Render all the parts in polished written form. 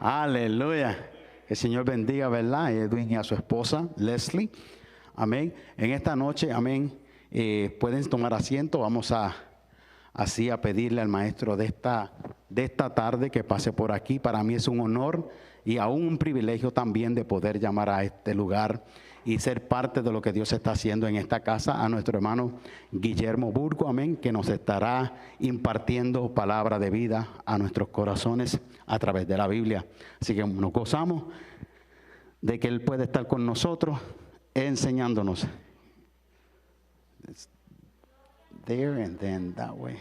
Aleluya. El Señor bendiga, ¿verdad? Edwin y a su esposa, Leslie. Amén. En esta noche, amén, pueden tomar asiento. Vamos así a pedirle al maestro de esta tarde que pase por aquí. Para mí es un honor y aún un privilegio también de poder llamar a este lugar y ser parte de lo que Dios está haciendo en esta casa, a nuestro hermano Guillermo Burgo, amén, que nos estará impartiendo palabra de vida a nuestros corazones a través de la Biblia. Así que nos gozamos de que Él puede estar con nosotros enseñándonos. It's there and then that way.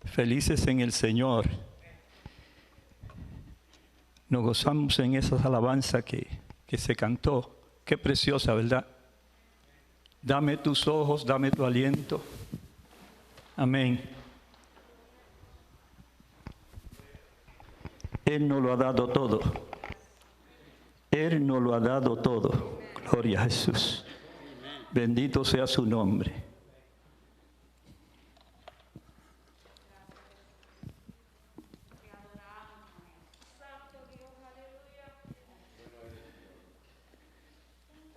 Felices en el Señor. Nos gozamos en esa alabanza que se cantó. Qué preciosa, ¿verdad? Dame tus ojos, dame tu aliento. Amén. Él nos lo ha dado todo. Él nos lo ha dado todo. Gloria a Jesús. Bendito sea su nombre.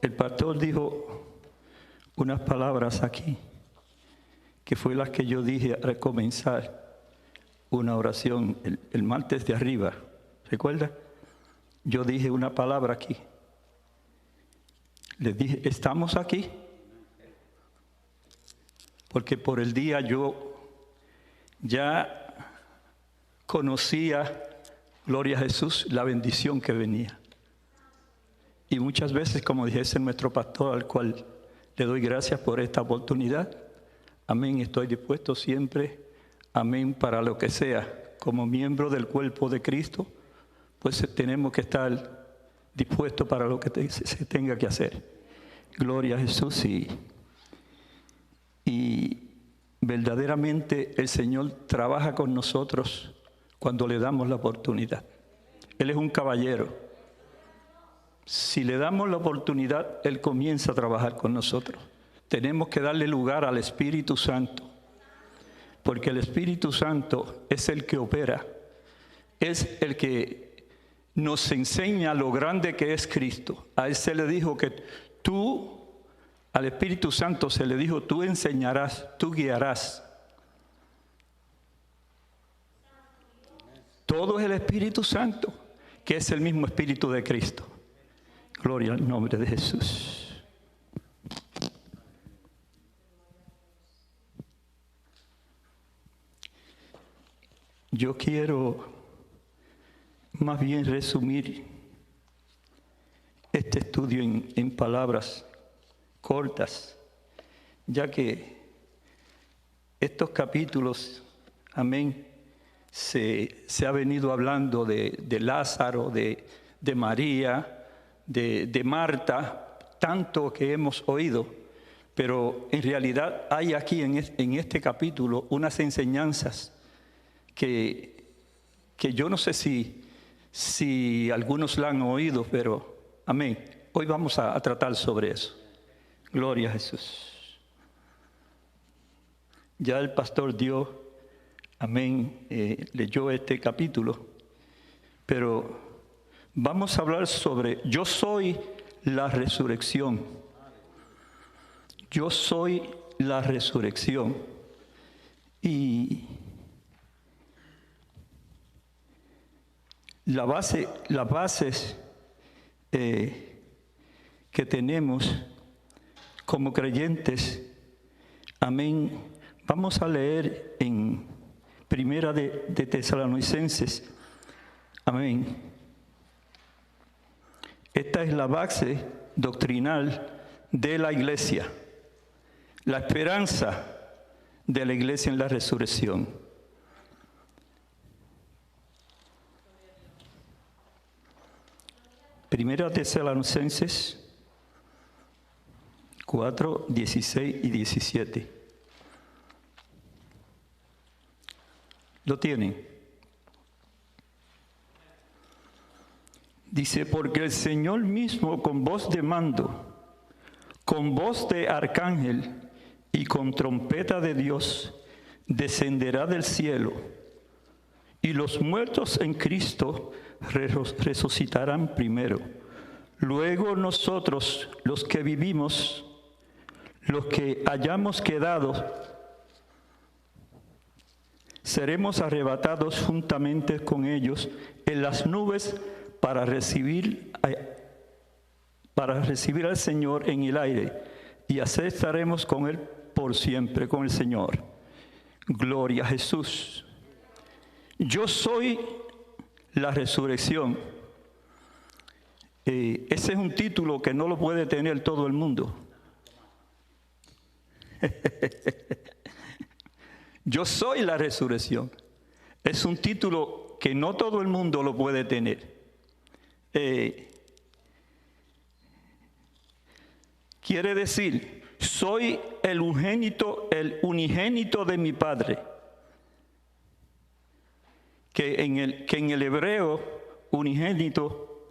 El pastor dijo unas palabras aquí, que fue las que yo dije al comenzar una oración el martes de arriba. ¿Recuerda? Yo dije una palabra aquí. Les dije, ¿estamos aquí? Porque por el día yo ya conocía, gloria a Jesús, la bendición que venía. Y muchas veces, como dijese nuestro pastor, al cual le doy gracias por esta oportunidad, amén, estoy dispuesto siempre, amén, para lo que sea. Como miembro del cuerpo de Cristo, pues tenemos que estar dispuestos para lo que se tenga que hacer. Gloria a Jesús. Y verdaderamente el Señor trabaja con nosotros cuando le damos la oportunidad. Él es un caballero. Si le damos la oportunidad, Él comienza a trabajar con nosotros. Tenemos que darle lugar al Espíritu Santo, porque el Espíritu Santo es el que opera, es el que nos enseña lo grande que es Cristo. A Él se le dijo que al Espíritu Santo se le dijo, tú enseñarás, tú guiarás. Todo es el Espíritu Santo, que es el mismo Espíritu de Cristo. Gloria al nombre de Jesús. Yo quiero más bien resumir este estudio en palabras cortas, ya que estos capítulos, amén, se ha venido hablando de Lázaro, de María, de Marta, tanto que hemos oído, pero en realidad hay aquí en este capítulo unas enseñanzas que yo no sé si algunos la han oído, pero amén, hoy vamos a tratar sobre eso. Gloria a Jesús. Ya el pastor dio, amén, leyó este capítulo, pero vamos a hablar sobre yo soy la resurrección. Yo soy la resurrección. Y las bases que tenemos como creyentes, amén, vamos a leer en Primera de Tesalonicenses, amén. Esta es la base doctrinal de la iglesia, la esperanza de la iglesia en la resurrección. Primera Tesalonicenses 4, 16 y 17. ¿Lo tienen? Dice, porque el Señor mismo con voz de mando, con voz de arcángel y con trompeta de Dios, descenderá del cielo, y los muertos en Cristo resucitarán primero. Luego nosotros, los que vivimos, los que hayamos quedado, seremos arrebatados juntamente con ellos en las nubes para recibir al Señor en el aire, y así estaremos con Él por siempre, con el Señor. Gloria a Jesús. Yo soy la resurrección. Ese es un título que no lo puede tener todo el mundo. Yo soy la resurrección. Es un título que no todo el mundo lo puede tener. Quiere decir, soy el unigénito de mi Padre. Que en el hebreo, unigénito,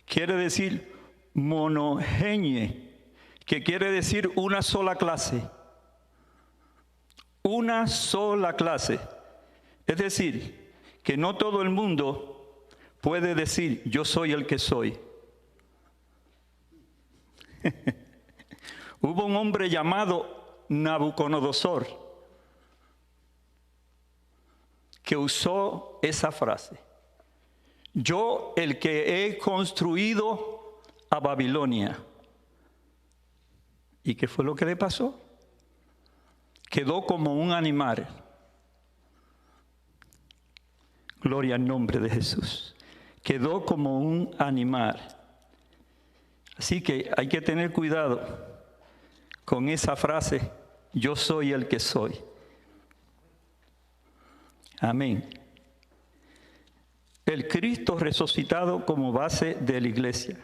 quiere decir monogenie, que quiere decir una sola clase. Una sola clase. Es decir, que no todo el mundo puede decir, yo soy el que soy. Hubo un hombre llamado Nabucodonosor que usó esa frase. Yo, el que he construido a Babilonia. ¿Y qué fue lo que le pasó? Quedó como un animal. Gloria al nombre de Jesús. Quedó como un animal. Así que hay que tener cuidado con esa frase, yo soy el que soy. Amén. El Cristo resucitado como base de la iglesia,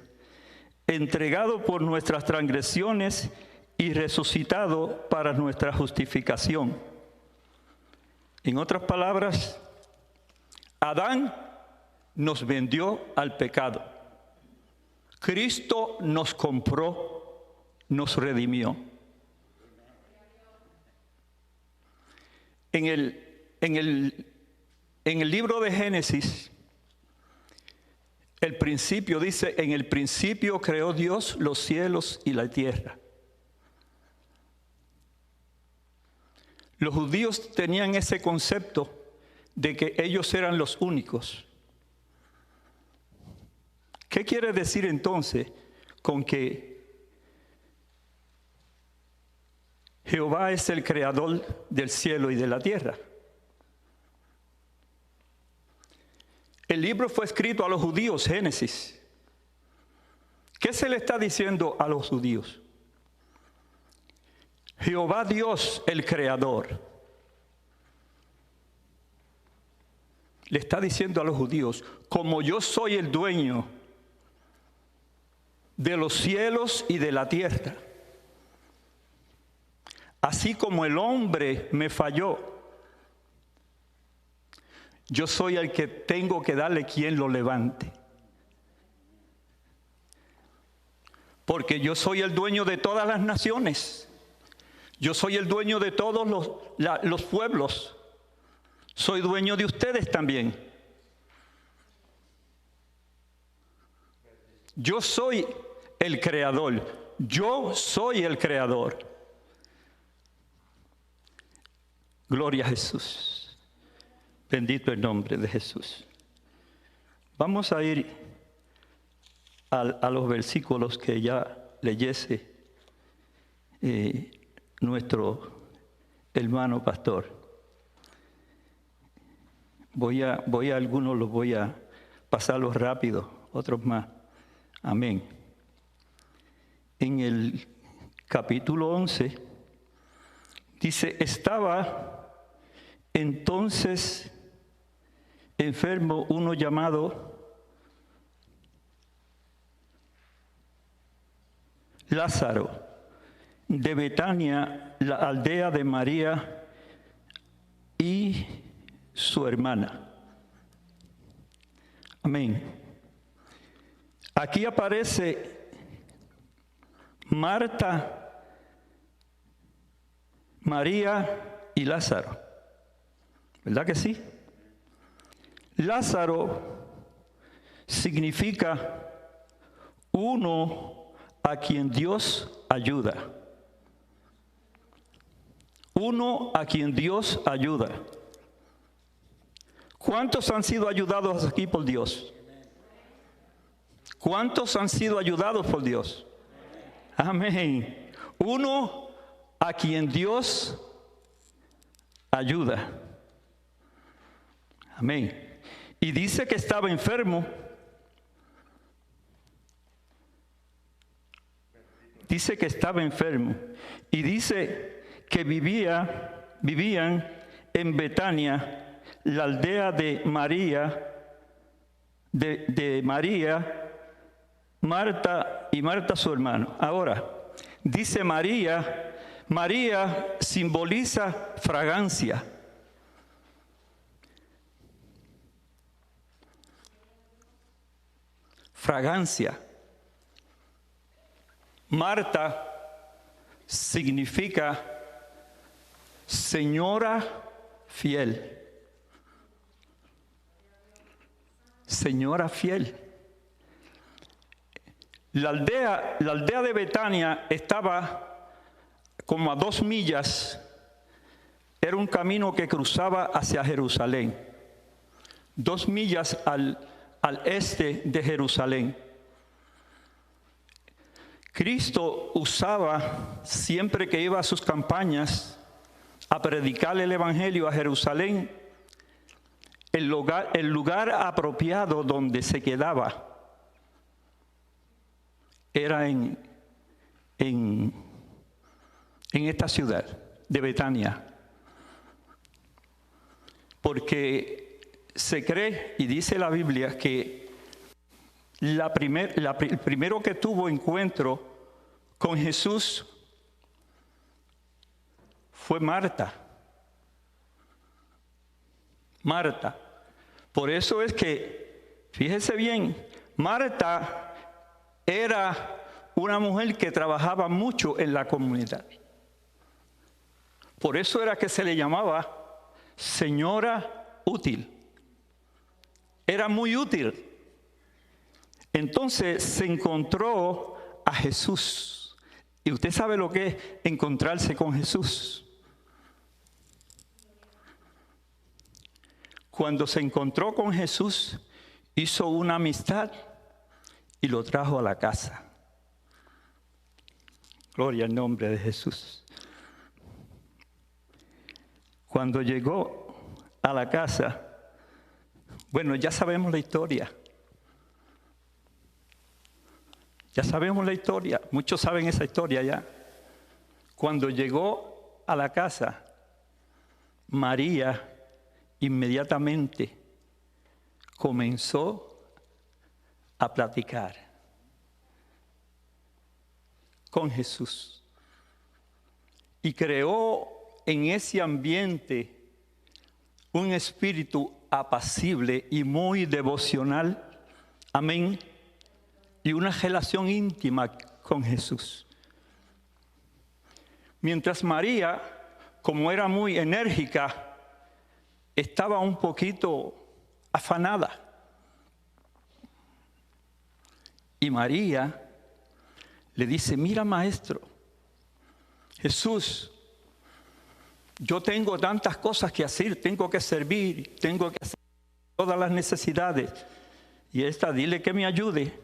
entregado por nuestras transgresiones y resucitado para nuestra justificación. En otras palabras, Adán nos vendió al pecado. Cristo nos compró, nos redimió. En el libro de Génesis, el principio dice, en el principio creó Dios los cielos y la tierra. Los judíos tenían ese concepto de que ellos eran los únicos. ¿Qué quiere decir entonces con que Jehová es el creador del cielo y de la tierra? El libro fue escrito a los judíos, Génesis. ¿Qué se le está diciendo a los judíos? Jehová Dios, el creador, le está diciendo a los judíos, como yo soy el dueño de los cielos y de la tierra, así como el hombre me falló, yo soy el que tengo que darle quien lo levante. Porque yo soy el dueño de todas las naciones. Yo soy el dueño de todos los pueblos. Soy dueño de ustedes también. Yo soy el creador. Yo soy el creador. Gloria a Jesús. Bendito el nombre de Jesús. Vamos a ir a los versículos que ya leyese nuestro hermano pastor. Voy a algunos los voy a pasarlos rápido, otros más Amén. En el capítulo 11 dice, estaba entonces enfermo uno llamado Lázaro, de Betania, la aldea de María y su hermana. Amén. Aquí aparece Marta, María y Lázaro. ¿Verdad que sí? Lázaro significa uno a quien Dios ayuda. Uno a quien Dios ayuda. ¿Cuántos han sido ayudados aquí por Dios? ¿Cuántos han sido ayudados por Dios? Amén. Uno a quien Dios ayuda. Amén. Y dice que estaba enfermo. Dice que estaba enfermo. Y dice que vivían en Betania, la aldea de María, de María, Marta y Marta su hermano. Ahora, dice María, María simboliza fragancia. Fragancia. Marta significa señora fiel. Señora fiel. La aldea de Betania estaba como a 2 millas. Era un camino que cruzaba hacia Jerusalén. 2 millas al este de Jerusalén. Cristo usaba, siempre que iba a sus campañas, a predicar el Evangelio a Jerusalén, el lugar apropiado donde se quedaba era en esta ciudad de Betania. Porque se cree y dice la Biblia que el primero que tuvo encuentro con Jesús fue Marta. Marta. Por eso es que, fíjese bien, Marta era una mujer que trabajaba mucho en la comunidad. Por eso era que se le llamaba señora útil. Era muy útil. Entonces se encontró a Jesús. Y usted sabe lo que es encontrarse con Jesús. Cuando se encontró con Jesús, hizo una amistad y lo trajo a la casa. Gloria al nombre de Jesús. Cuando llegó a la casa, bueno, ya sabemos la historia. Ya sabemos la historia. Muchos saben esa historia ya. Cuando llegó a la casa, María inmediatamente comenzó a platicar con Jesús y creó en ese ambiente un espíritu apacible y muy devocional, amén, y una relación íntima con Jesús. Mientras María, como era muy enérgica, estaba un poquito afanada. Y María le dice, mira maestro, Jesús, yo tengo tantas cosas que hacer, tengo que servir, tengo que hacer todas las necesidades. Y dile que me ayude.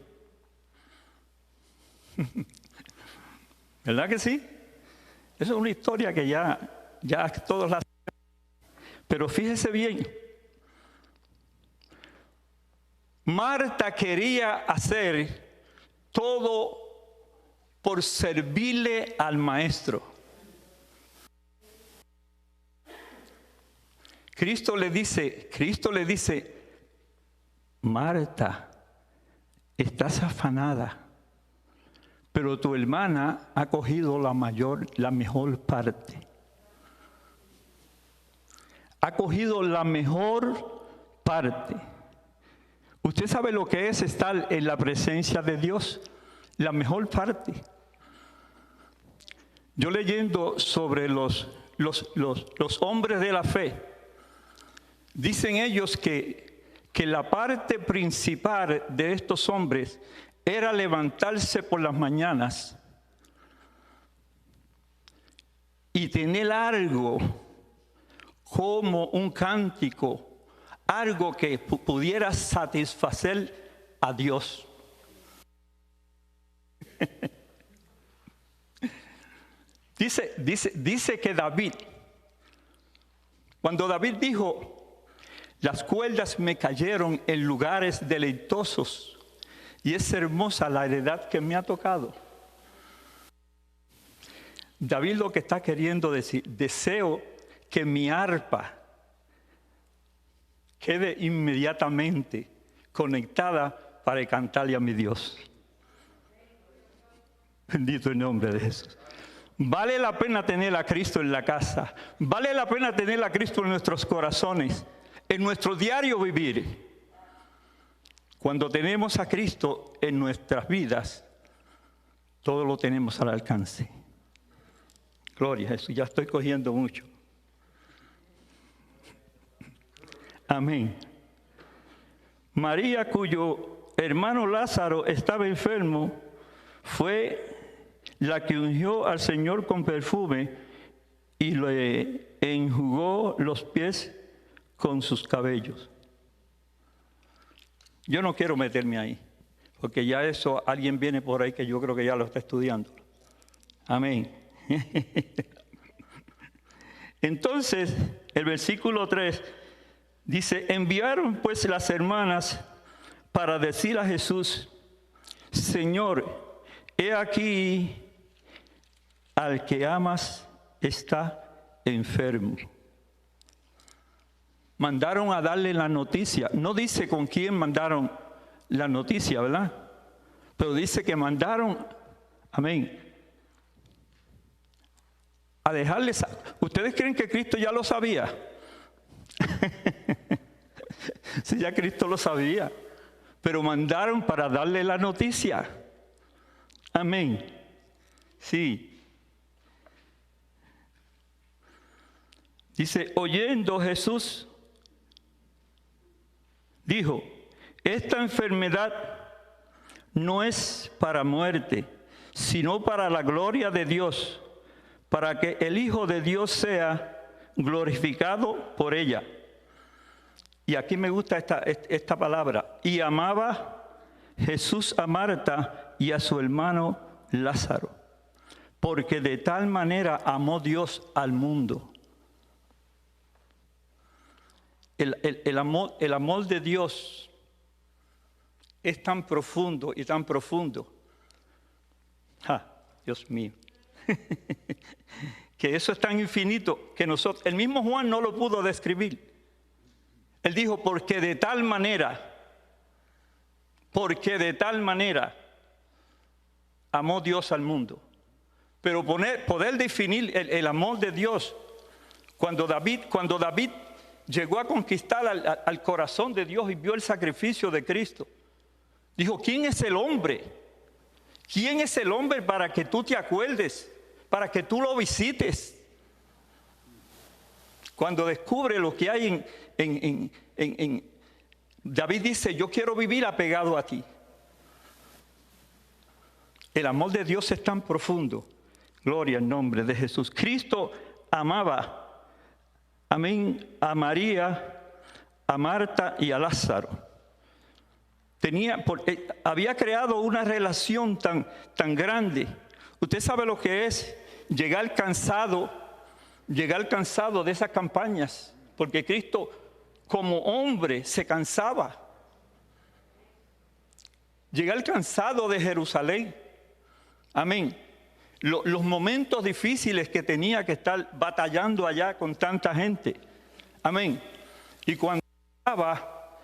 ¿Verdad que sí? Esa es una historia que ya todos la saben. Pero fíjese bien, Marta quería hacer todo por servirle al Maestro. Cristo le dice, Marta, estás afanada, pero tu hermana ha cogido la mejor parte. Ha cogido la mejor parte. ¿Usted sabe lo que es estar en la presencia de Dios? La mejor parte. Yo leyendo sobre los hombres de la fe, dicen ellos que la parte principal de estos hombres era levantarse por las mañanas y tener algo como un cántico, algo que pudiera satisfacer a Dios. Dice que David, cuando David dijo, las cuerdas me cayeron en lugares deleitosos y es hermosa la heredad que me ha tocado. David lo que está queriendo decir, deseo que mi arpa quede inmediatamente conectada para cantarle a mi Dios. Bendito el nombre de Jesús. Vale la pena tener a Cristo en la casa. Vale la pena tener a Cristo en nuestros corazones, en nuestro diario vivir. Cuando tenemos a Cristo en nuestras vidas, todo lo tenemos al alcance. Gloria a Jesús, ya estoy cogiendo mucho. Amén. María, cuyo hermano Lázaro estaba enfermo, fue la que ungió al Señor con perfume y le enjugó los pies con sus cabellos. Yo no quiero meterme ahí, porque ya eso, alguien viene por ahí que yo creo que ya lo está estudiando. Amén. Entonces, el versículo 3 dice, enviaron pues las hermanas para decir a Jesús, Señor, he aquí al que amas está enfermo. Mandaron a darle la noticia. No dice con quién mandaron la noticia, ¿verdad? Pero dice que mandaron, amén, a dejarles. ¿Ustedes creen que Cristo ya lo sabía? Sí, ya Cristo lo sabía. Pero mandaron para darle la noticia. Amén. Sí. Dice, oyendo Jesús, dijo, esta enfermedad no es para muerte, sino para la gloria de Dios, para que el Hijo de Dios sea glorificado por ella. Y aquí me gusta esta palabra. Y amaba Jesús a Marta y a su hermano Lázaro, porque de tal manera amó Dios al mundo. El amor de Dios es tan profundo y tan profundo. Dios mío. Que eso es tan infinito que nosotros, el mismo Juan no lo pudo describir. Él dijo, porque de tal manera amó Dios al mundo. Pero poder definir el amor de Dios, cuando David llegó a conquistar al corazón de Dios y vio el sacrificio de Cristo, dijo, ¿quién es el hombre? ¿Quién es el hombre para que tú te acuerdes, para que tú lo visites? Cuando descubre lo que hay David dice, yo quiero vivir apegado a ti. El amor de Dios es tan profundo. Gloria al nombre de Jesús. Cristo amaba, amén, a María, a Marta y a Lázaro. Había creado una relación tan grande. Usted sabe lo que es llegar cansado de esas campañas, porque Cristo como hombre se cansaba. llegar cansado de Jerusalén. Amén. Los momentos difíciles que tenía que estar batallando allá con tanta gente. Amén. Y cuando llegaba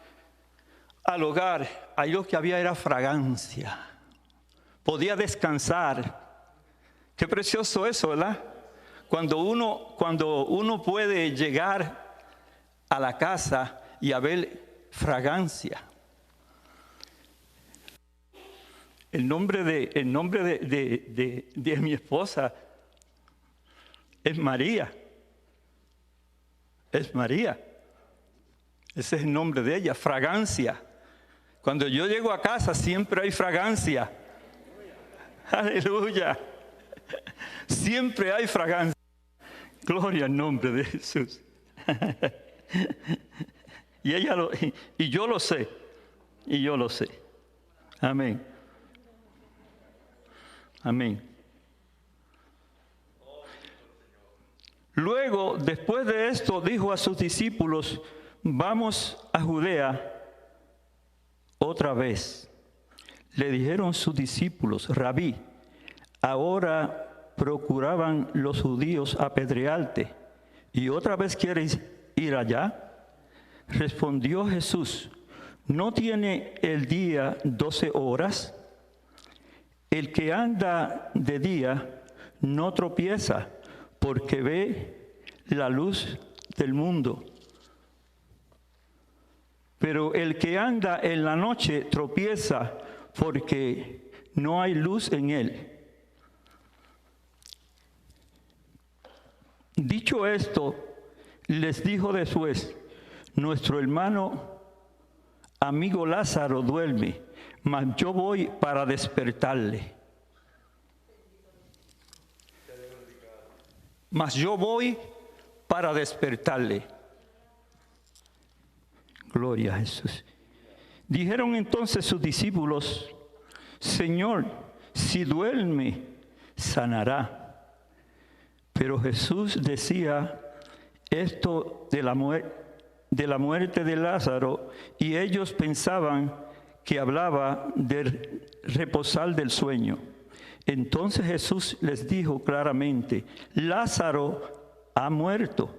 al hogar, ahí lo que había era fragancia. Podía descansar. Qué precioso eso, ¿verdad? Cuando uno puede llegar a la casa y haber fragancia. El nombre de mi esposa es María. Es María. Ese es el nombre de ella, fragancia. Cuando yo llego a casa siempre hay fragancia. Aleluya. Siempre hay fragancia. Gloria al nombre de Jesús. Y yo lo sé. Y yo lo sé. Amén. Amén. Luego, después de esto, dijo a sus discípulos: vamos a Judea otra vez. Le dijeron sus discípulos: Rabí, ahora procuraban los judíos apedrearte, ¿y otra vez quieres ir allá? Respondió Jesús: ¿no tiene el día 12 horas? El que anda de día no tropieza, porque ve la luz del mundo. Pero el que anda en la noche tropieza, porque no hay luz en él. Dicho esto, les dijo después: nuestro hermano amigo Lázaro duerme, mas yo voy para despertarle. Mas yo voy para despertarle. Gloria a Jesús. Dijeron entonces sus discípulos: Señor, si duerme, sanará. Pero Jesús decía esto de la muerte de Lázaro, y ellos pensaban que hablaba del reposar del sueño. Entonces Jesús les dijo claramente: Lázaro ha muerto,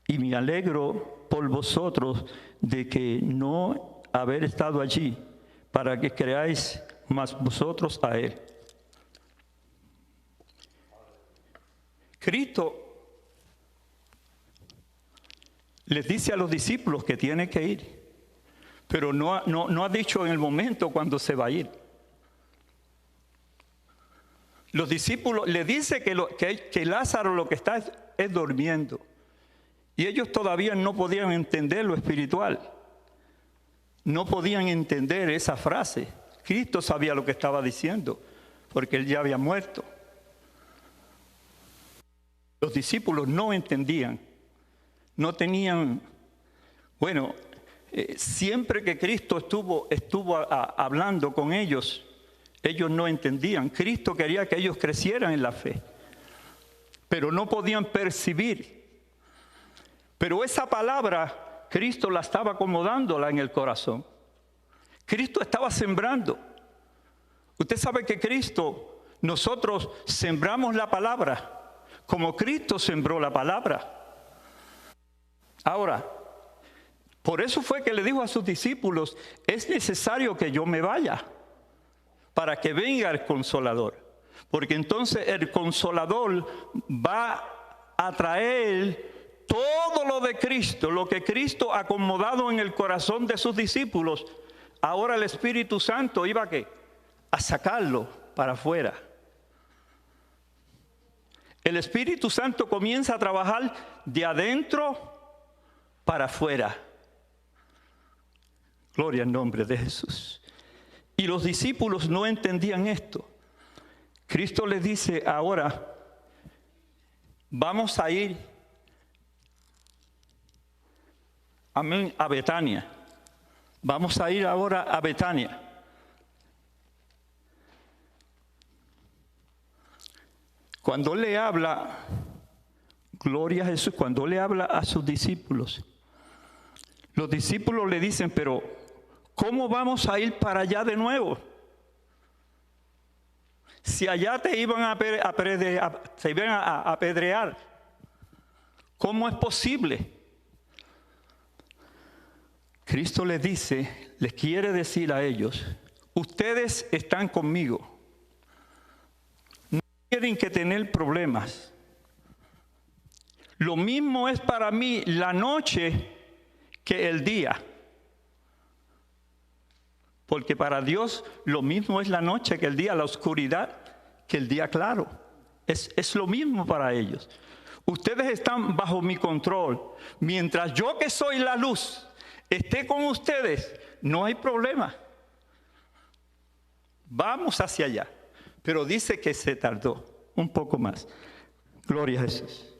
y me alegro por vosotros de que no haber estado allí, para que creáis más vosotros a él. Cristo les dice a los discípulos que tiene que ir, pero no ha dicho en el momento cuando se va a ir. Los discípulos le dicen que Lázaro lo que está es durmiendo. Y ellos todavía no podían entender lo espiritual. No podían entender esa frase. Cristo sabía lo que estaba diciendo, porque él ya había muerto. Los discípulos no entendían. No tenían, siempre que Cristo estuvo hablando con ellos, ellos no entendían. Cristo quería que ellos crecieran en la fe, pero no podían percibir. Pero esa palabra, Cristo la estaba acomodándola en el corazón. Cristo estaba sembrando. Usted sabe que nosotros sembramos la palabra, como Cristo sembró la palabra. Ahora, por eso fue que le dijo a sus discípulos: es necesario que yo me vaya para que venga el Consolador, porque entonces el Consolador va a traer todo lo de Cristo, lo que Cristo ha acomodado en el corazón de sus discípulos. Ahora el Espíritu Santo iba a sacarlo para afuera. El Espíritu Santo comienza a trabajar de adentro para afuera. Gloria al nombre de Jesús. Y los discípulos no entendían esto. Cristo les dice ahora: vamos a ir a Betania. Vamos a ir ahora a Betania. Cuando le habla, gloria a Jesús, cuando le habla a sus discípulos, los discípulos le dicen: pero ¿cómo vamos a ir para allá de nuevo? Si allá te iban se iban a apedrear, ¿cómo es posible? Cristo les dice, les quiere decir a ellos, ustedes están conmigo. No tienen que tener problemas. Lo mismo es para mí la noche que el día. Porque para Dios lo mismo es la noche que el día, la oscuridad que el día claro. Es lo mismo para ellos. Ustedes están bajo mi control. Mientras yo, que soy la luz, esté con ustedes, no hay problema. Vamos hacia allá. Pero dice que se tardó un poco más. Gloria a Jesús.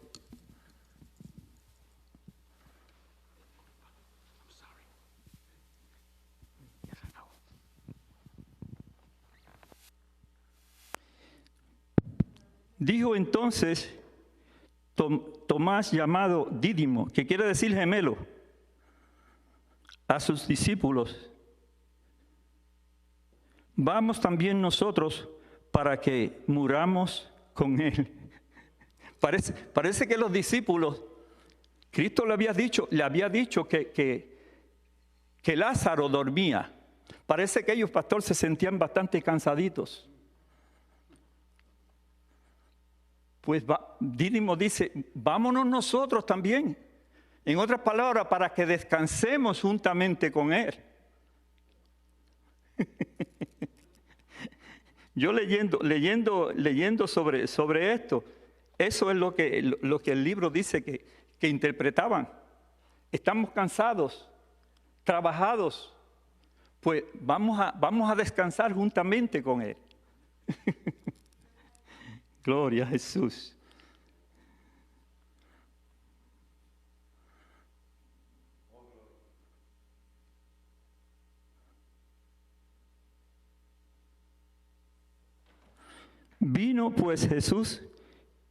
Dijo entonces Tomás, llamado Dídimo, que quiere decir gemelo, a sus discípulos, vamos también nosotros para que muramos con él. Parece que los discípulos, Cristo le había dicho que Lázaro dormía. Parece que ellos, pastor, se sentían bastante cansaditos. Pues Dídimo dice, vámonos nosotros también. En otras palabras, para que descansemos juntamente con él. Yo leyendo sobre esto, eso es lo que el libro dice que interpretaban. Estamos cansados, trabajados, pues vamos a descansar juntamente con él. Gloria a Jesús. Vino pues Jesús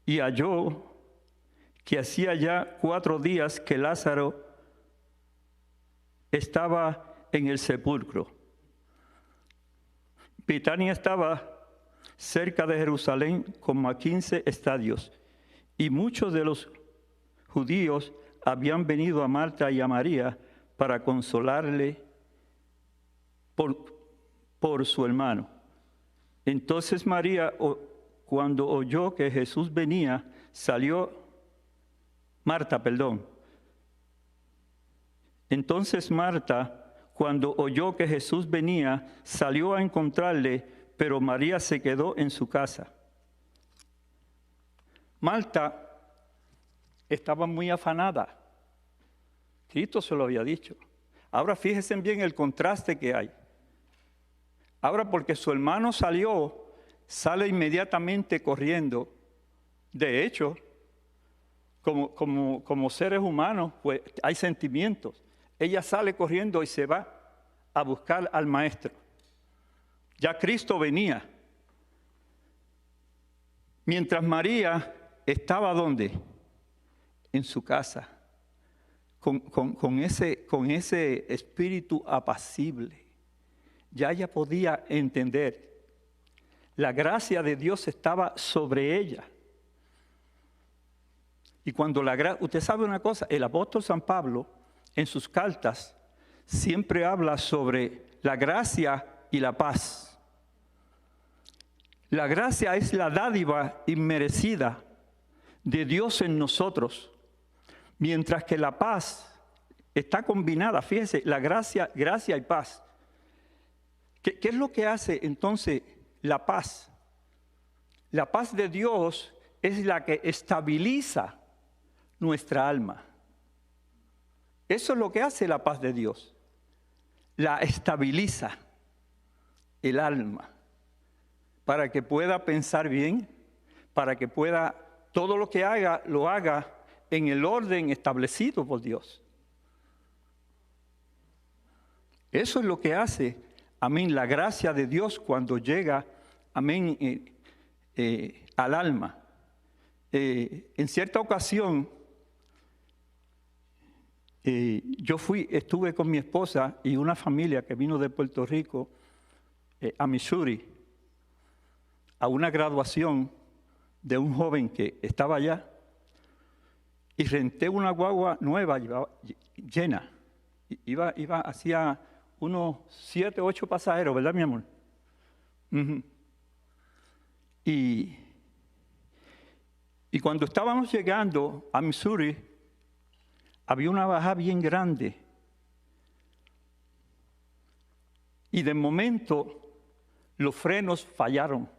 y halló que hacía ya 4 días que Lázaro estaba en el sepulcro. Betania estaba cerca de Jerusalén, como a 15 estadios, y muchos de los judíos habían venido a Marta y a María para consolarle por su hermano. Entonces María, cuando oyó que Jesús venía, Entonces Marta, cuando oyó que Jesús venía, salió a encontrarle, pero María se quedó en su casa. Marta estaba muy afanada. Cristo se lo había dicho. Ahora fíjense bien el contraste que hay. Ahora, porque su hermano sale inmediatamente corriendo. De hecho, como seres humanos, pues hay sentimientos. Ella sale corriendo y se va a buscar al maestro. Ya Cristo venía. Mientras María estaba ¿dónde? En su casa. Con ese espíritu apacible. Ya ella podía entender. La gracia de Dios estaba sobre ella. Y cuando usted sabe una cosa, el apóstol San Pablo, en sus cartas, siempre habla sobre la gracia y la paz. La gracia es la dádiva inmerecida de Dios en nosotros, mientras que la paz está combinada. Fíjese, la gracia y paz. ¿Qué es lo que hace entonces la paz? La paz de Dios es la que estabiliza nuestra alma. Eso es lo que hace la paz de Dios. La estabiliza el alma para que pueda pensar bien, para que pueda, todo lo que haga, lo haga en el orden establecido por Dios. Eso es lo que hace, amén, la gracia de Dios cuando llega, amén, al alma. En cierta ocasión, Estuve con mi esposa y una familia que vino de Puerto Rico a Missouri a una graduación de un joven que estaba allá y renté una guagua nueva llena. Hacía unos 7, 8 pasajeros, ¿verdad, mi amor? Uh-huh. Y cuando estábamos llegando a Missouri, había una bajada bien grande. Y de momento los frenos fallaron.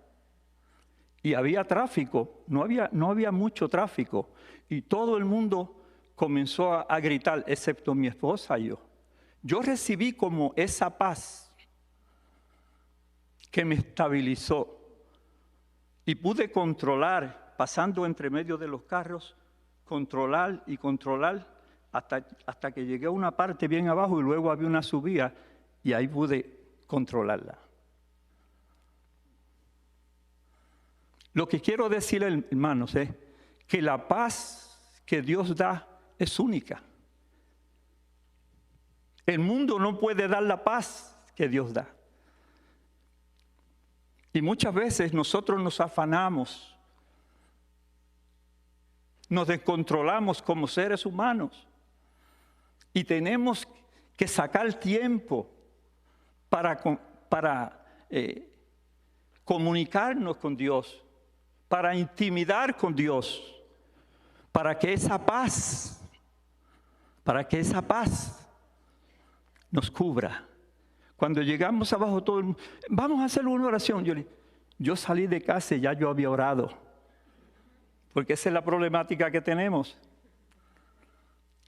Y había tráfico, no había mucho tráfico. Y todo el mundo comenzó a gritar, excepto mi esposa y yo. Yo recibí como esa paz que me estabilizó. Y pude controlar, pasando entre medio de los carros, controlar y controlar hasta que llegué a una parte bien abajo y luego había una subida y ahí pude controlarla. Lo que quiero decir, hermanos, es que la paz que Dios da es única. El mundo no puede dar la paz que Dios da. Y muchas veces nosotros nos afanamos, nos descontrolamos como seres humanos y tenemos que sacar tiempo para comunicarnos con Dios, para intimidar con Dios, para que esa paz nos cubra. Cuando llegamos abajo, todo el mundo, vamos a hacer una oración. Yo salí de casa y ya yo había orado, porque esa es la problemática que tenemos.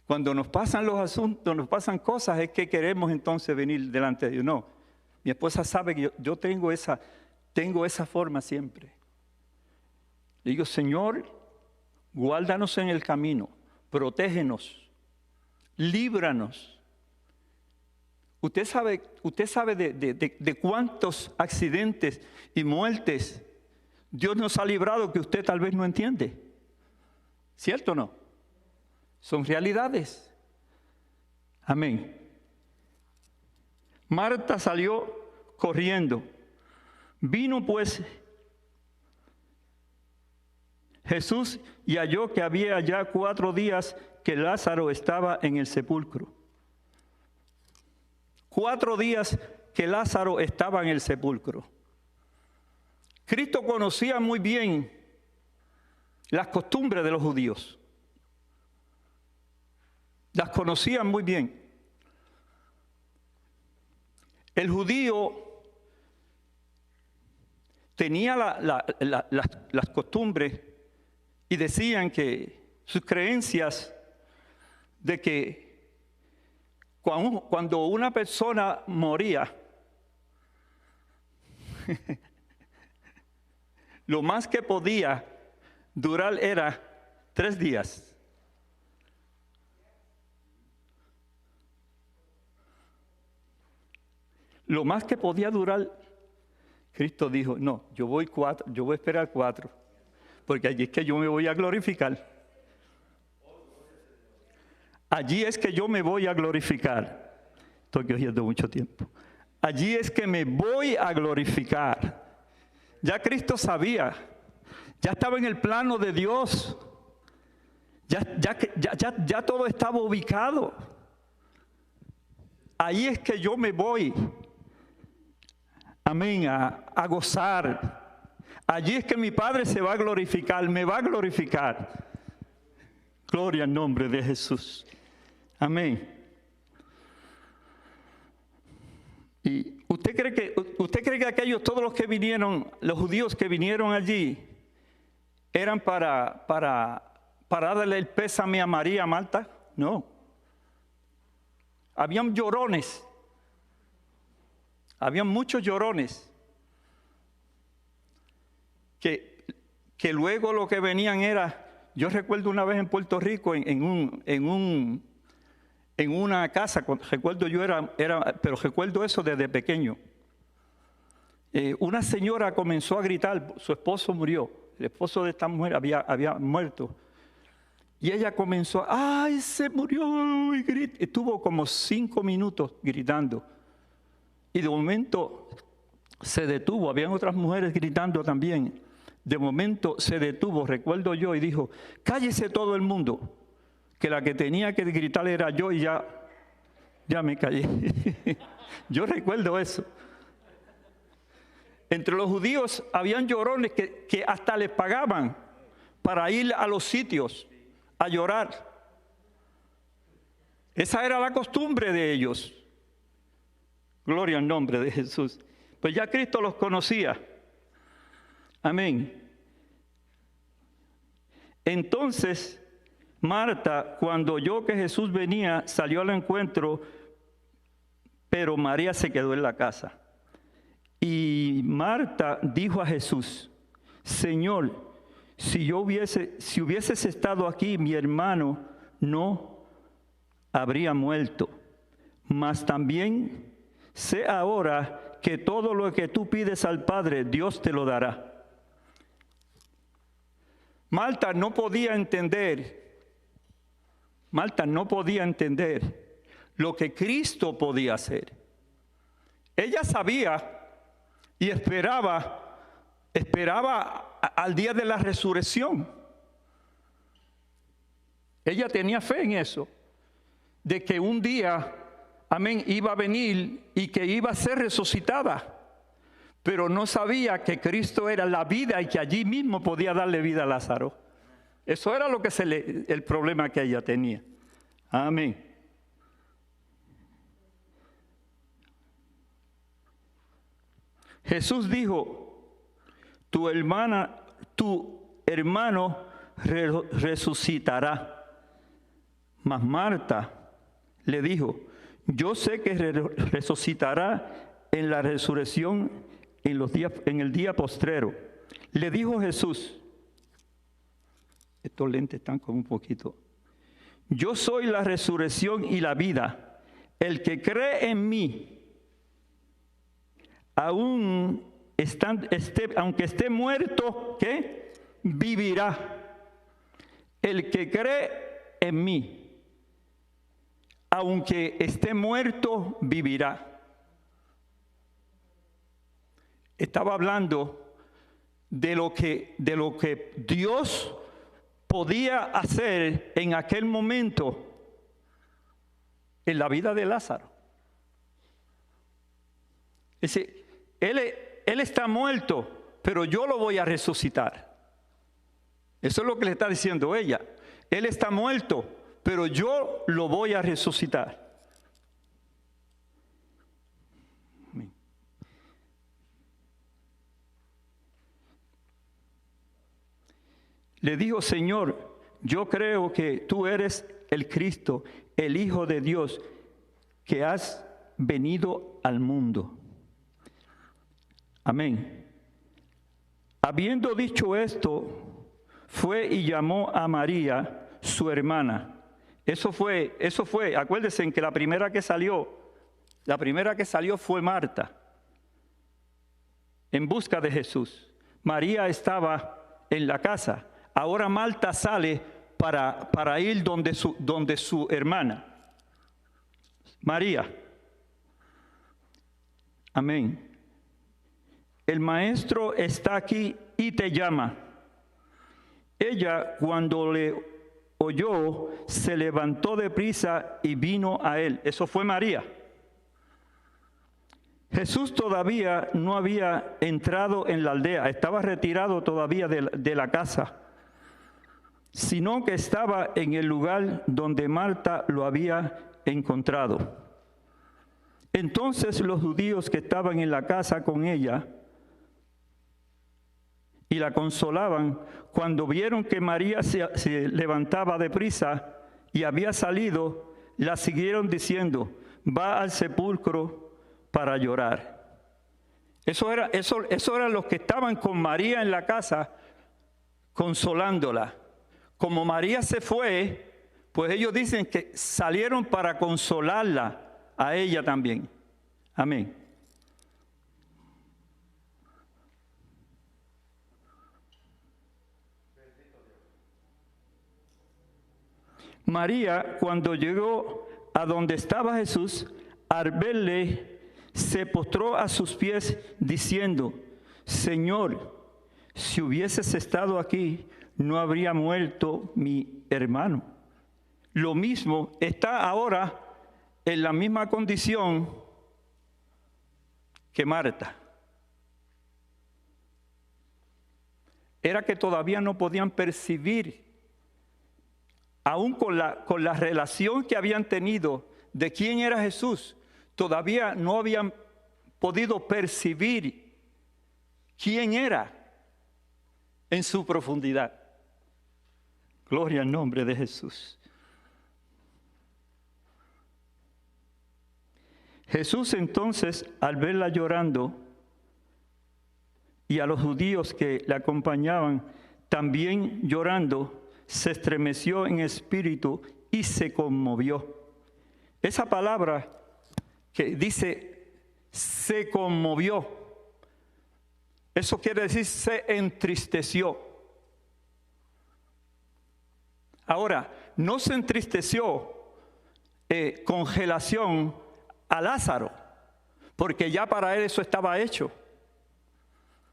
Cuando nos pasan los asuntos, nos pasan cosas, es que queremos entonces venir delante de Dios. No, mi esposa sabe que yo tengo esa forma siempre. Le digo, Señor, guárdanos en el camino, protégenos, líbranos. Usted sabe de cuántos accidentes y muertes Dios nos ha librado que usted tal vez no entiende. ¿Cierto o no? Son realidades. Amén. Marta salió corriendo. Vino pues Jesús y halló que había ya 4 días que Lázaro estaba en el sepulcro. 4 días que Lázaro estaba en el sepulcro. Cristo conocía muy bien las costumbres de los judíos. Las conocía muy bien. El judío tenía las costumbres y decían que sus creencias de que cuando una persona moría, lo más que podía durar era 3 días. Lo más que podía durar, Cristo dijo, no, yo voy a esperar 4, porque allí es que yo me voy a glorificar. Allí es que yo me voy a glorificar. Estoy cogiendo mucho tiempo. Allí es que me voy a glorificar. Ya Cristo sabía, ya estaba en el plano de Dios, ya todo estaba ubicado. Ahí es que yo me voy, amén, a gozar. Allí es que mi Padre se va a glorificar, me va a glorificar. Gloria al nombre de Jesús. Amén. ¿Y usted cree que aquellos, todos los que vinieron, los judíos que vinieron allí, eran para darle el pésame a María, a Marta? No. Habían llorones. Habían muchos llorones. Que luego lo que venían era, yo recuerdo una vez en Puerto Rico, en una casa, pero recuerdo eso desde pequeño. Una señora comenzó a gritar, su esposo murió, el esposo de esta mujer había muerto. Y ella comenzó, ¡ay, se murió! Y estuvo como 5 minutos gritando. Y de momento se detuvo, habían otras mujeres gritando también. De momento se detuvo, recuerdo yo, y dijo, cállese todo el mundo, que la que tenía que gritar era yo y ya me callé. Yo recuerdo eso. Entre los judíos habían llorones que hasta les pagaban para ir a los sitios a llorar. Esa era la costumbre de ellos. Gloria al nombre de Jesús. Pues ya Cristo los conocía. Amén. Entonces, Marta, cuando oyó que Jesús venía, salió al encuentro, pero María se quedó en la casa. Y Marta dijo a Jesús, Señor, si hubieses estado aquí, mi hermano no habría muerto. Mas también sé ahora que todo lo que tú pides al Padre, Dios te lo dará. Marta no podía entender lo que Cristo podía hacer. Ella sabía y esperaba al día de la resurrección. Ella tenía fe en eso, de que un día, amén, iba a venir y que iba a ser resucitada. Pero no sabía que Cristo era la vida y que allí mismo podía darle vida a Lázaro. Eso era el problema que ella tenía. Amén. Jesús dijo, tu hermano resucitará. Mas Marta le dijo, yo sé que resucitará en la resurrección en el día postrero. Le dijo Jesús, estos lentes están como un poquito, yo soy la resurrección y la vida. El que cree en mí, aunque esté muerto, ¿qué? Vivirá. El que cree en mí, aunque esté muerto, vivirá. Estaba hablando de lo que Dios podía hacer en aquel momento en la vida de Lázaro. Es decir, él está muerto, pero yo lo voy a resucitar. Eso es lo que le está diciendo ella. Él está muerto, pero yo lo voy a resucitar. Le dijo, Señor, yo creo que tú eres el Cristo, el Hijo de Dios, que has venido al mundo. Amén. Habiendo dicho esto, fue y llamó a María, su hermana. Eso fue, acuérdense en que la primera que salió fue Marta, en busca de Jesús. María estaba en la casa. Ahora Marta sale para ir donde su hermana, María. Amén. El maestro está aquí y te llama. Ella, cuando le oyó, se levantó deprisa y vino a él. Eso fue María. Jesús todavía no había entrado en la aldea, estaba retirado todavía de la casa, sino que estaba en el lugar donde Marta lo había encontrado. Entonces los judíos que estaban en la casa con ella y la consolaban, cuando vieron que María se levantaba deprisa y había salido, la siguieron diciendo, va al sepulcro para llorar. Eso eran los que estaban con María en la casa, consolándola. Como María se fue, pues ellos dicen que salieron para consolarla a ella también. Amén. María, cuando llegó a donde estaba Jesús, al verle, se postró a sus pies diciendo: Señor, si hubieses estado aquí, no habría muerto mi hermano. Lo mismo, está ahora en la misma condición que Marta. Era que todavía no podían percibir, aún con la relación que habían tenido de quién era Jesús, todavía no habían podido percibir quién era en su profundidad. Gloria al nombre de Jesús. Jesús entonces, al verla llorando, y a los judíos que le acompañaban también llorando, se estremeció en espíritu y se conmovió. Esa palabra que dice se conmovió, eso quiere decir se entristeció. Ahora, no se entristeció congelación a Lázaro, porque ya para él eso estaba hecho.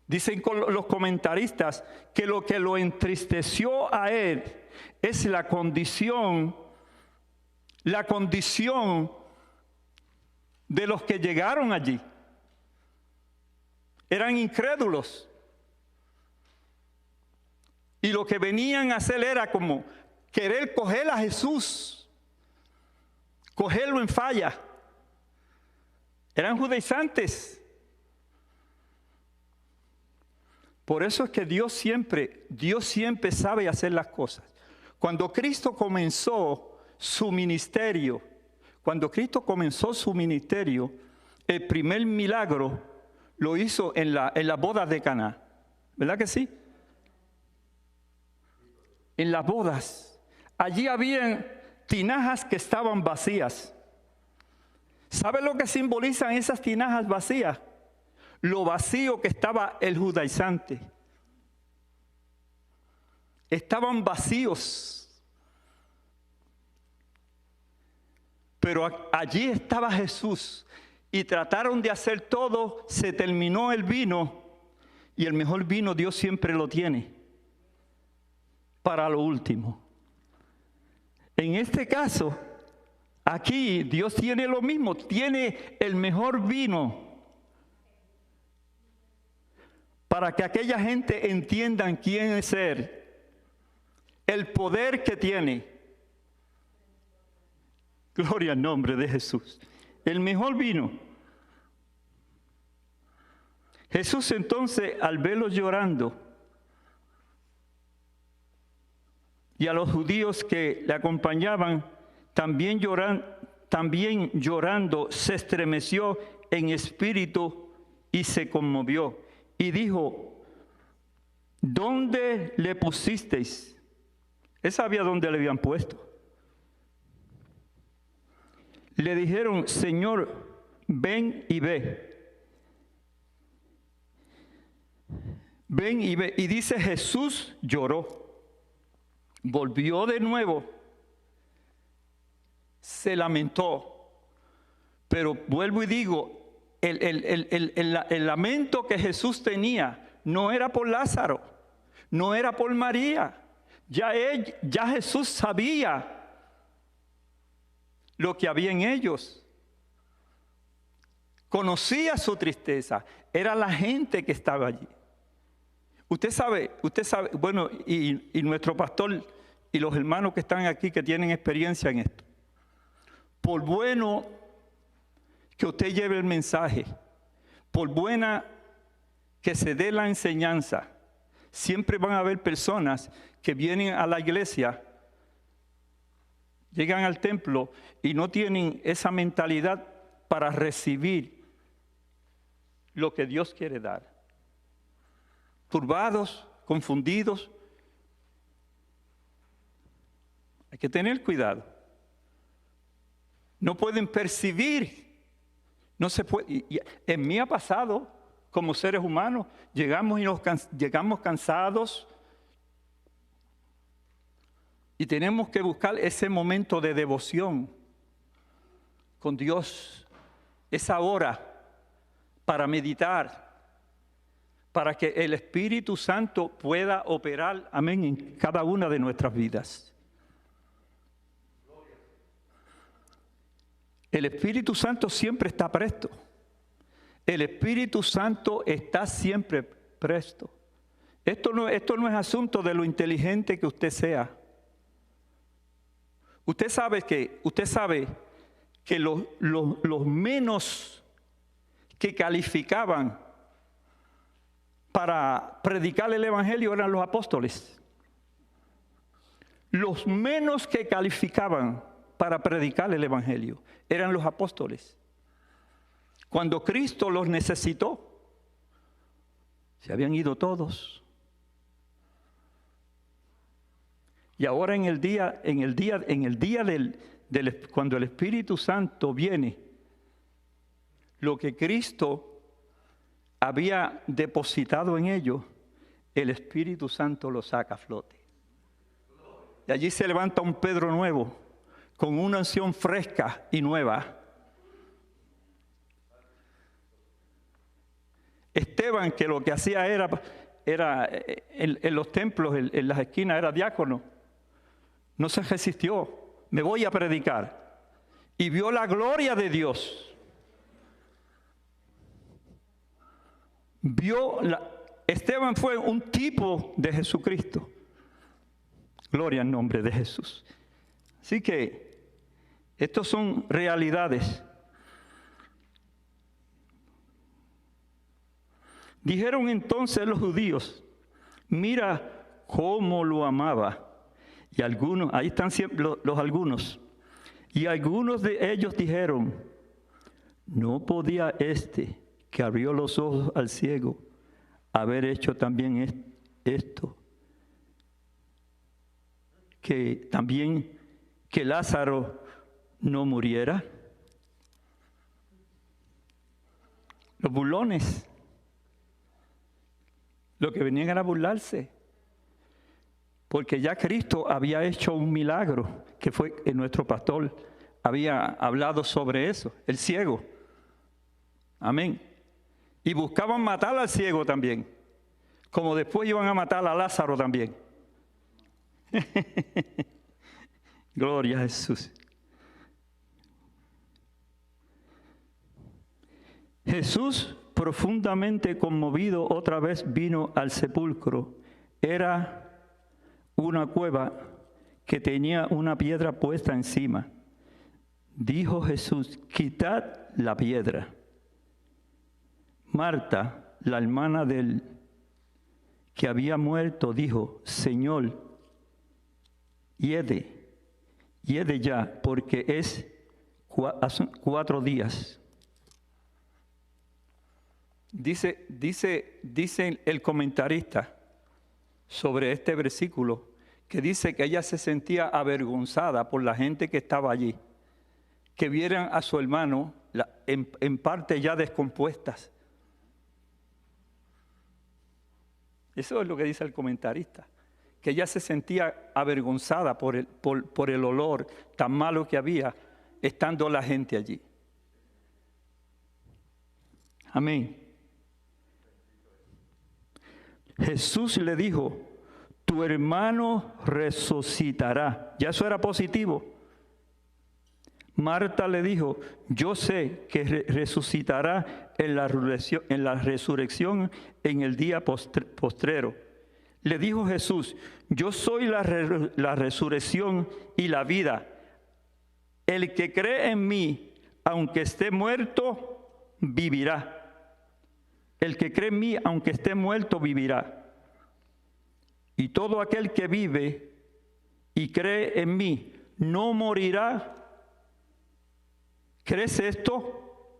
Dicen los comentaristas que lo que lo entristeció a él es la condición de los que llegaron allí. Eran incrédulos. Y lo que venían a hacer era como querer coger a Jesús, cogerlo en falla. Eran judaizantes. Por eso es que Dios siempre sabe hacer las cosas. Cuando Cristo comenzó su ministerio, el primer milagro lo hizo en la boda de Caná. ¿Verdad que sí? En las bodas. Allí habían tinajas que estaban vacías. ¿Sabe lo que simbolizan esas tinajas vacías? Lo vacío que estaba el judaizante. Estaban vacíos. Pero allí estaba Jesús. Y trataron de hacer todo, se terminó el vino. Y el mejor vino Dios siempre lo tiene para lo último. En este caso, aquí Dios tiene lo mismo, tiene el mejor vino para que aquella gente entiendan quién es Él, el poder que tiene. Gloria al nombre de Jesús. El mejor vino. Jesús entonces, al verlos llorando, y a los judíos que le acompañaban, también llorando, se estremeció en espíritu y se conmovió. Y dijo: ¿dónde le pusisteis? Él sabía dónde le habían puesto. Le dijeron: Señor, ven y ve. Ven y ve. Y dice: Jesús lloró. Volvió de nuevo. Se lamentó. Pero vuelvo y digo, el lamento que Jesús tenía no era por Lázaro, no era por María. Ya Jesús sabía lo que había en ellos. Conocía su tristeza. Era la gente que estaba allí. Usted sabe, bueno, y nuestro pastor y los hermanos que están aquí que tienen experiencia en esto. Por bueno que usted lleve el mensaje, por buena que se dé la enseñanza, siempre van a haber personas que vienen a la iglesia, llegan al templo y no tienen esa mentalidad para recibir lo que Dios quiere dar. Turbados, confundidos. Hay que tener cuidado. No pueden percibir. No se puede. Y en mí ha pasado, como seres humanos, llegamos cansados Y tenemos que buscar ese momento de devoción con Dios, esa hora para meditar, para que el Espíritu Santo pueda operar, amén, en cada una de nuestras vidas. El Espíritu Santo siempre está presto. El Espíritu Santo está siempre presto. Esto no es asunto de lo inteligente que usted sea. Usted sabe que los menos que calificaban para predicar el Evangelio eran los apóstoles. Los menos que calificaban para predicar el Evangelio eran los apóstoles. Cuando Cristo los necesitó, se habían ido todos. Y ahora cuando el Espíritu Santo viene, lo que Cristo había depositado en ellos, el Espíritu Santo lo saca a flote. Y allí se levanta un Pedro nuevo, con una unción fresca y nueva. Esteban, que lo que hacía era en los templos, en las esquinas, era diácono. No se resistió. Me voy a predicar. Y vio la gloria de Dios. Esteban fue un tipo de Jesucristo. Gloria al nombre de Jesús. Así que estos son realidades. Dijeron entonces los judíos, mira cómo lo amaba. Y algunos, ahí están siempre los algunos. Y algunos de ellos dijeron, ¿no podía este que abrió los ojos al ciego haber hecho también esto? Que también que Lázaro no muriera. Los burlones, lo que venían era burlarse. Porque ya Cristo había hecho un milagro, que fue que nuestro pastor había hablado sobre eso, el ciego. Amén. Y buscaban matar al ciego también, como después iban a matar a Lázaro también. Gloria a Jesús. Jesús, profundamente conmovido, otra vez vino al sepulcro. Era una cueva que tenía una piedra puesta encima. Dijo Jesús, quitad la piedra. Marta, la hermana del que había muerto, dijo, Señor, hiede ya, porque hace 4 días. Dice el comentarista sobre este versículo, que dice que ella se sentía avergonzada por la gente que estaba allí, que vieran a su hermano en parte ya descompuestas. Eso es lo que dice el comentarista, que ella se sentía avergonzada por el olor tan malo que había estando la gente allí. Amén. Jesús le dijo, tu hermano resucitará. Ya eso era positivo. Marta le dijo, yo sé que resucitará en la resurrección en el día postrero. Le dijo Jesús, yo soy la resurrección y la vida. El que cree en mí, aunque esté muerto, vivirá. El que cree en mí, aunque esté muerto, vivirá. Y todo aquel que vive y cree en mí, no morirá. ¿Crees esto?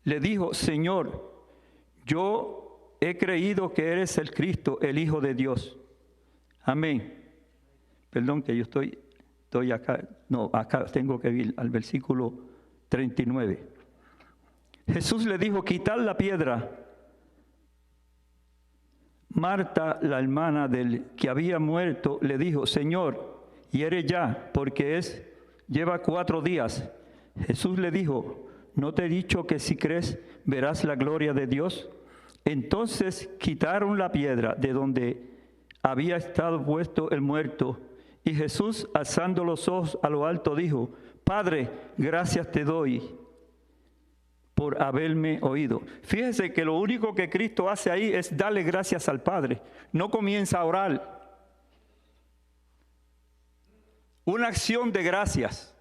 Le dijo, Señor, yo he creído que eres el Cristo, el Hijo de Dios. Amén. Perdón que yo estoy acá. No, acá tengo que ir al versículo 39. Jesús le dijo, quitad la piedra. Marta, la hermana del que había muerto, le dijo, Señor, hiere ya, porque lleva 4 días. Jesús le dijo, ¿no te he dicho que si crees verás la gloria de Dios? Entonces quitaron la piedra de donde había estado puesto el muerto, y Jesús, alzando los ojos a lo alto, dijo, Padre, gracias te doy por haberme oído. Fíjese que lo único que Cristo hace ahí es darle gracias al Padre. No comienza a orar. Una acción de gracias.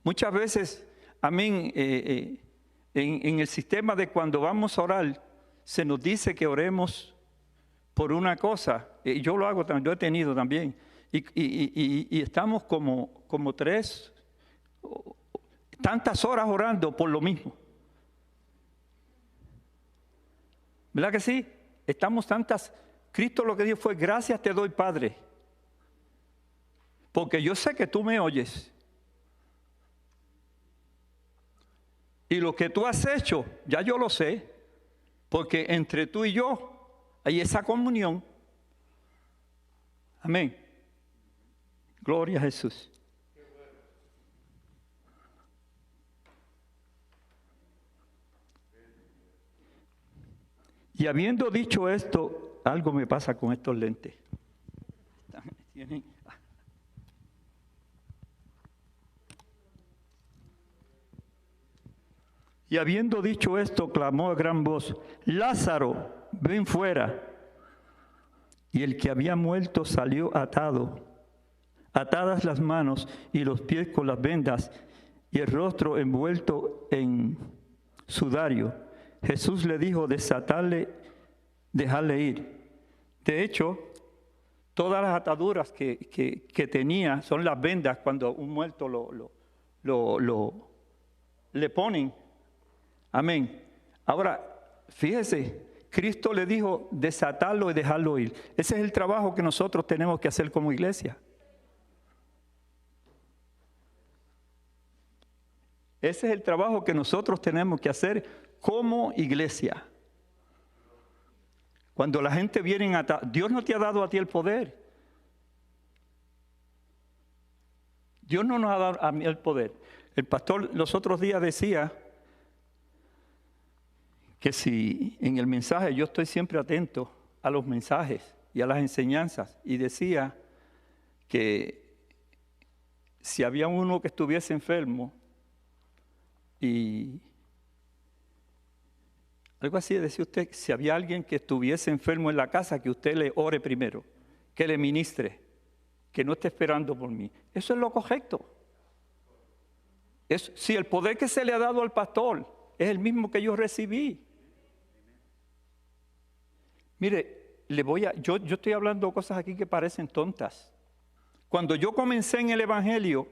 Muchas veces, amén, en el sistema de cuando vamos a orar, se nos dice que oremos por una cosa. Yo lo hago también, yo he tenido también. Y estamos como 3, tantas horas orando por lo mismo. ¿Verdad que sí? Estamos tantas. Cristo lo que dijo fue, gracias te doy, Padre, porque yo sé que tú me oyes. Y lo que tú has hecho, ya yo lo sé, porque entre tú y yo hay esa comunión. Amén. Gloria a Jesús. Y habiendo dicho esto, algo me pasa con estos lentes. Y habiendo dicho esto, clamó a gran voz, Lázaro, ven fuera. Y el que había muerto salió atado, atadas las manos y los pies con las vendas, y el rostro envuelto en sudario. Jesús le dijo, desatarle, dejarle ir. De hecho, todas las ataduras que tenía son las vendas cuando un muerto le ponen. Amén. Ahora, fíjese, Cristo le dijo desatarlo y dejarlo ir. Ese es el trabajo que nosotros tenemos que hacer como iglesia. Ese es el trabajo que nosotros tenemos que hacer como iglesia. Cuando la gente viene a Dios no te ha dado a ti el poder. Dios no nos ha dado a mí el poder. El pastor los otros días decía que si en el mensaje, yo estoy siempre atento a los mensajes y a las enseñanzas, y decía que si había uno que estuviese enfermo y algo así, decía usted, si había alguien que estuviese enfermo en la casa, que usted le ore primero, que le ministre, que no esté esperando por mí. Eso es lo correcto. Si el poder que se le ha dado al pastor es el mismo que yo recibí. Mire, yo estoy hablando cosas aquí que parecen tontas. Cuando yo comencé en el Evangelio,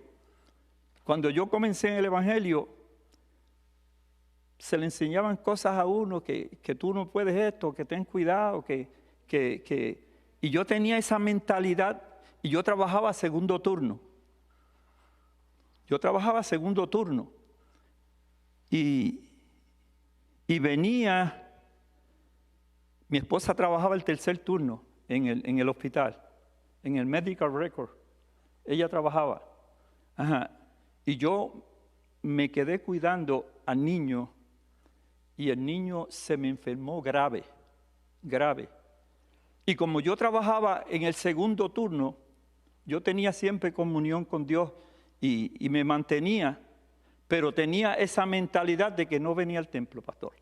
se le enseñaban cosas a uno que tú no puedes esto, que ten cuidado, y yo tenía esa mentalidad y yo trabajaba segundo turno. Y venía, mi esposa trabajaba el tercer turno en el hospital, en el medical record. Ella trabajaba. Y yo me quedé cuidando al niño. Y el niño se me enfermó grave. Y como yo trabajaba en el segundo turno, yo tenía siempre comunión con Dios y me mantenía, pero tenía esa mentalidad de que no venía al templo, pastor.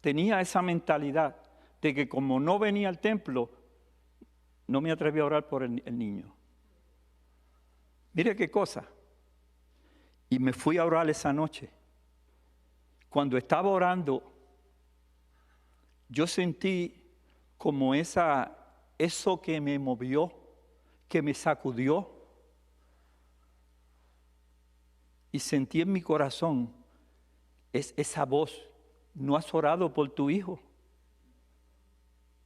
Tenía esa mentalidad de que como no venía al templo, no me atreví a orar por el niño. Mire qué cosa. Y me fui a orar esa noche. Cuando estaba orando, yo sentí como eso que me movió, que me sacudió. Y sentí en mi corazón esa voz, ¿no has orado por tu hijo?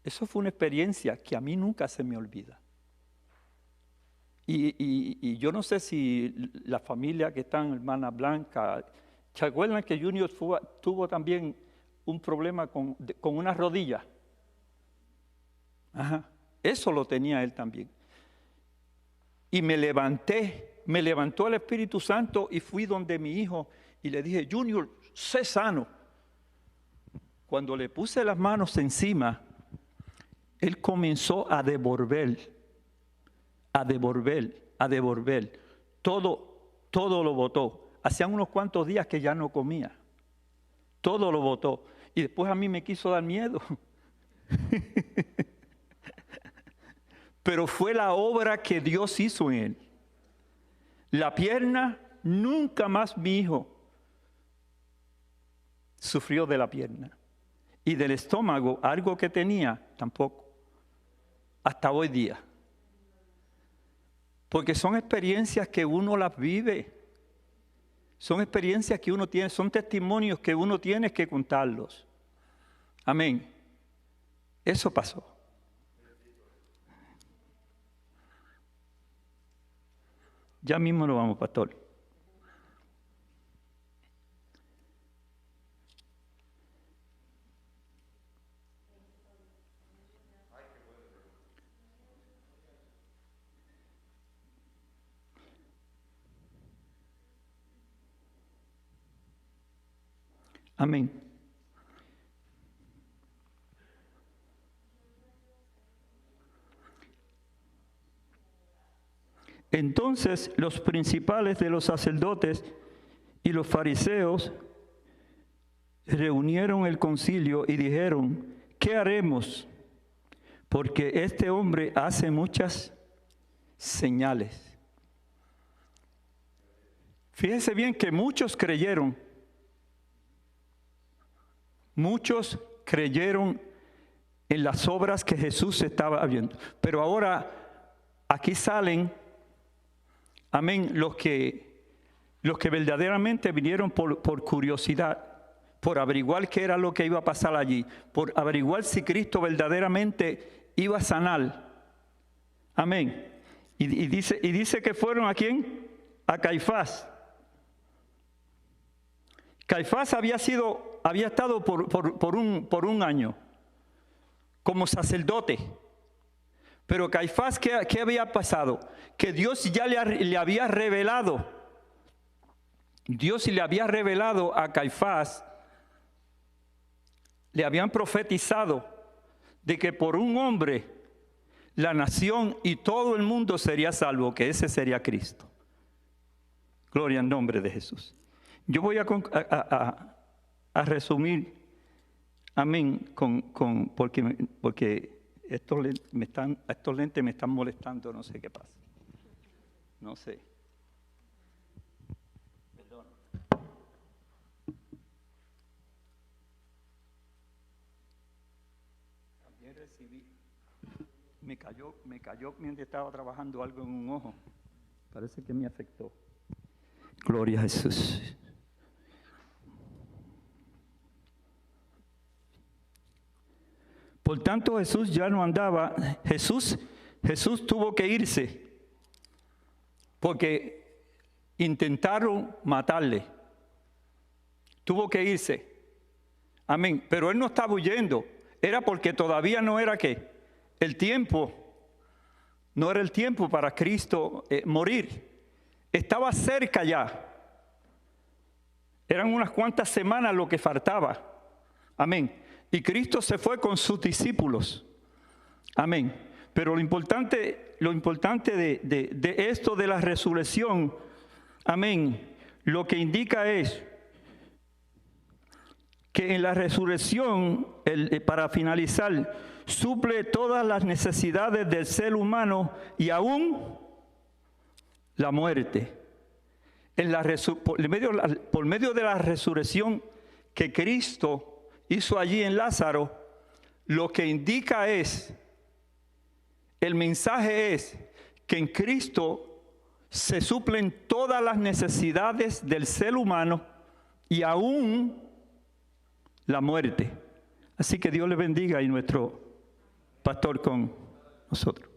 Eso fue una experiencia que a mí nunca se me olvida. Y yo no sé si la familia que está en Hermana Blanca, ¿se acuerdan que Junior tuvo también un problema con una rodilla? Eso lo tenía él también. Y me levantó el Espíritu Santo y fui donde mi hijo y le dije, Junior, sé sano. Cuando le puse las manos encima, él comenzó a devolver. Todo lo botó. Hacían unos cuantos días que ya no comía. Todo lo botó. Y después a mí me quiso dar miedo. Pero fue la obra que Dios hizo en él. La pierna, nunca más mi hijo sufrió de la pierna. Y del estómago, algo que tenía, tampoco. Hasta hoy día. Porque son experiencias que uno las vive. Son experiencias que uno tiene, son testimonios que uno tiene que contarlos. Amén. Eso pasó. Ya mismo nos vamos, pastor. Amén. Entonces los principales de los sacerdotes y los fariseos reunieron el concilio y dijeron, ¿qué haremos? Porque este hombre hace muchas señales. Fíjense bien que muchos creyeron en las obras que Jesús estaba haciendo. Pero ahora aquí salen, amén, los que verdaderamente vinieron por curiosidad, por averiguar qué era lo que iba a pasar allí, por averiguar si Cristo verdaderamente iba a sanar. Amén. Y dice que fueron ¿a quién? A Caifás. Caifás había estado por un año como sacerdote. Pero Caifás, ¿qué había pasado? Que Dios ya le había revelado. Dios le había revelado a Caifás, le habían profetizado de que por un hombre la nación y todo el mundo sería salvo, que ese sería Cristo. Gloria al nombre de Jesús. Yo voy a resumir, amén, porque estos lentes me están molestando, no sé qué pasa. No sé. Perdón. También recibí. Me cayó mientras estaba trabajando algo en un ojo. Parece que me afectó. Gloria a Jesús. Por tanto, Jesús ya no andaba. Jesús tuvo que irse porque intentaron matarle. Tuvo que irse. Amén. Pero él no estaba huyendo. Era porque todavía no era ¿qué? El tiempo. No era el tiempo para Cristo morir. Estaba cerca ya. Eran unas cuantas semanas lo que faltaba. Amén. Y Cristo se fue con sus discípulos. Amén. Pero lo importante de esto de la resurrección, amén, lo que indica es que en la resurrección, para finalizar, suple todas las necesidades del ser humano y aún la muerte. Por medio de la resurrección que Cristo hizo allí en Lázaro, lo que indica es, el mensaje es que en Cristo se suplen todas las necesidades del ser humano y aún la muerte. Así que Dios le bendiga y nuestro pastor con nosotros.